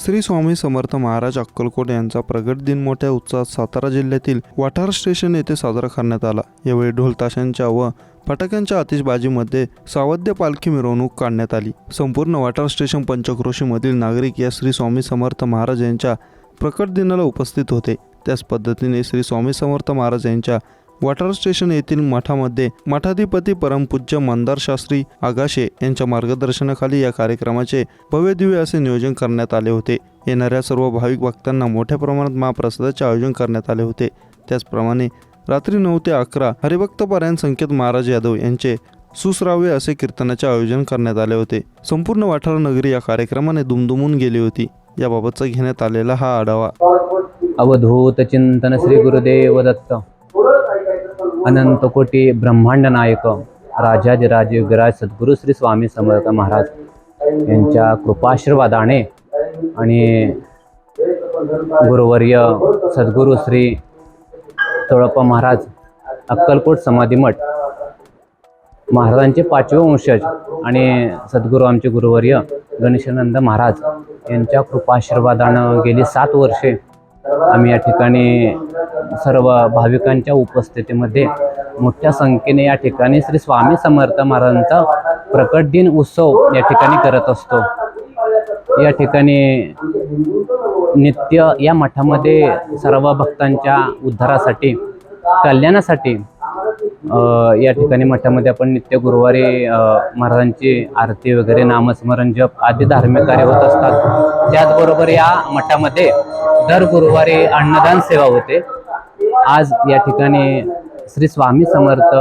श्री स्वामी समर्थ महाराज अक्कलकोट यांचा प्रगट दिन मोठ्या उत्साहात सातारा जिल्ह्यातील वाठार स्टेशन येथे साजरा करण्यात आला। यावेळी ढोल ताशांच्या व फटाक्यांच्या आतिषबाजीमध्ये सावध्य पालखी मिरवणूक काढण्यात आली। संपूर्ण वाठार स्टेशन पंचक्रोशीमधील नागरिक या श्री स्वामी समर्थ महाराज यांच्या प्रकट दिनाला उपस्थित होते। त्याच पद्धतीने श्री स्वामी समर्थ महाराज यांच्या वाठार स्टेशन येथील मठामध्ये मठाधिपती परमपूज्य मंदार शास्त्री आगाशे यांच्या मार्गदर्शनाखाली या कार्यक्रमाचे भव्य दिव्य असे नियोजन करण्यात आले होते। येणाऱ्या सर्व भाविक भक्तांना मोठ्या प्रमाणात महाप्रसादाचे आयोजन करण्यात आले होते। त्याचप्रमाणे रात्री 9 ते 11 हरिभक्त पारायण संकेत महाराज यादव यांचे सुश्राव्य असे कीर्तनाचे आयोजन करण्यात आले होते। संपूर्ण वाठार नगरी या कार्यक्रमाने दुमदुमून गेली होती। याबाबतचा घेण्यात आलेला हा आढावा। अवधूत चिंतन श्री गुरुदेव दत्त अनंत कोटी ब्रह्मांड नायक राजाधिराज योगीराज सद्गुरू श्री स्वामी समर्थ महाराज यांच्या कृपाशीर्वादाने आणि गुरुवर्य सद्गुरू श्री तळप्पा महाराज अक्कलकोट समाधी मठ महाराजांचे 5वे वंशज आणि सद्गुरू आमचे गुरुवर्य गणेशानंद महाराज यांच्या कृपाशीर्वादानं गेली 7 वर्षे आम्ही या ठिकाणी सर्व भाविकांच्या उपस्थितीमध्ये मोठ्या संख्येने या ठिकाणी श्री स्वामी समर्थ महाराजांचा प्रकट दिन उत्सव या ठिकाणी करत असतो। या ठिकाणी नित्य या मठामध्ये सर्व भक्तांच्या उद्धारासाठी कल्याणासाठी या ठिकाणी मठामध्ये आपण नित्य गुरुवारी महाराजांची आरती वगैरे नामस्मरण जप आदी धार्मिक कार्य होत असतात। त्याचबरोबर या मठामध्ये दर गुरुवारी अन्नदान सेवा होते। आज या ठिकाणी श्री स्वामी समर्थ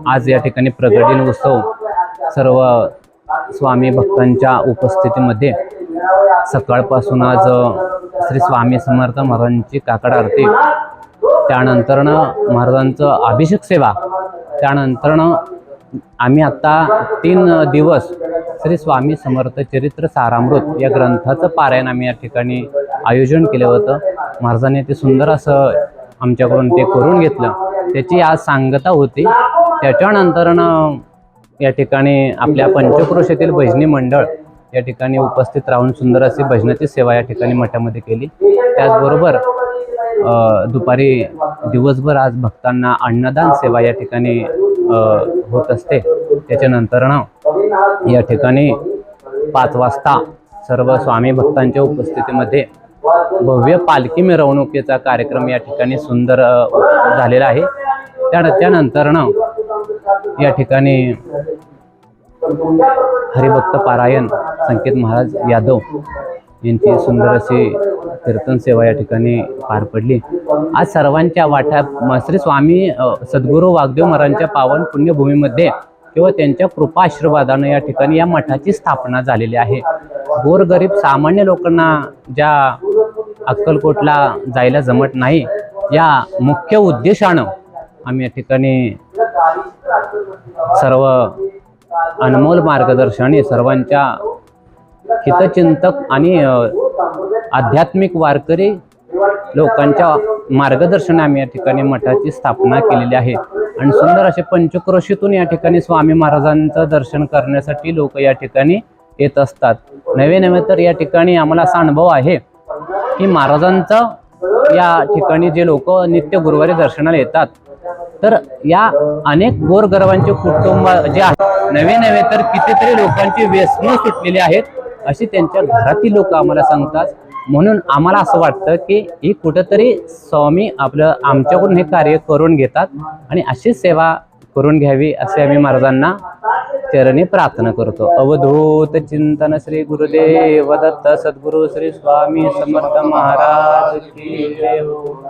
आज या ठिकाणी प्रगट दिन उत्सव सर्व स्वामी भक्तांच्या उपस्थितीमध्ये सकाळपासून आज श्री स्वामी समर्थ महाराजांची काकड आरती, त्यानंतरनं महाराजांचं अभिषेक सेवा, त्यानंतरनं आम्ही आता 3 दिवस श्री स्वामी समर्थ चरित्र सारामृत या ग्रंथाचं पारायण आम्ही या ठिकाणी आयोजन केलं होतं। महाराजांनी ते सुंदर असं आमच्याकडून ते करून घेतलं, त्याची आज सांगता होती। त्याच्यानंतरनं या ठिकाणी आपल्या पंचक्रोशीतील भजनी मंडळ या ठिकाणी उपस्थित राहून सुंदर अशी भजनाची सेवा या ठिकाणी मठामध्ये केली। त्याचबरोबर दुपारी दिवसभर आज भक्तांना अन्नदान सेवा या ठिकाणी होत असते। त्याच्यानंतरनं या ठिकाणी 5 वाजता सर्व स्वामी भक्तांच्या उपस्थितीमध्ये भव्य पालखी मिरवणुकीचा कार्यक्रम या ठिकाणी सुंदर झालेला आहे। त्यानंतरनं या ठिकाणी हरिभक्त पारायण संकेत महाराज यादव यांची सुंदर अशी कीर्तन सेवा या ठिकाणी पार पडली। आज सर्वांच्या वाट्यात श्री स्वामी सद्गुरू वाग्देव महाराजांच्या पावन पुण्यभूमीमध्ये किंवा त्यांच्या कृपा आशीर्वादानं या ठिकाणी या मठाची स्थापना झालेली आहे। गोरगरीब सामान्य लोकांना ज्या अक्कलकोटला जायला जमत नाही, या मुख्य उद्देशानं आम्ही या ठिकाणी सर्व अनमोल मार्गदर्शनाने सर्वांच्या हितचिंतक आणि आध्यात्मिक वारकरी लोकांच्या मार्गदर्शनाने आम्ही या ठिकाणी मठाची स्थापना केलेली आहे। आणि सुंदर असे पंचक्रोशीतून या ठिकाणी स्वामी महाराजांचं दर्शन करण्यासाठी लोक या ठिकाणी येत असतात। नवे तर या ठिकाणी आम्हाला असा अनुभव आहे की महाराजांचं या ठिकाणी जे लोक नित्य गुरुवारी दर्शनाला येतात, तर या अनेक गोरगरिबांचे कुटुंब जे आहेत, नवे तर कितीतरी लोकांची व्यसनं सुटलेली आहेत अशी त्यांच्या घरातील लोक आम्हाला सांगतात। म्हणून आम्हाला असं वाटतं की ही कुठंतरी स्वामी आमच्याकडून हे कार्य करून घेतात आणि अशी सेवा करून घ्यावी असे आम्ही महाराजांना चरणी प्रार्थना करतो। अवधूत चिंतन श्री गुरुदेव दत्त सद्गुरू श्री स्वामी समर्थ महाराज की जय हो।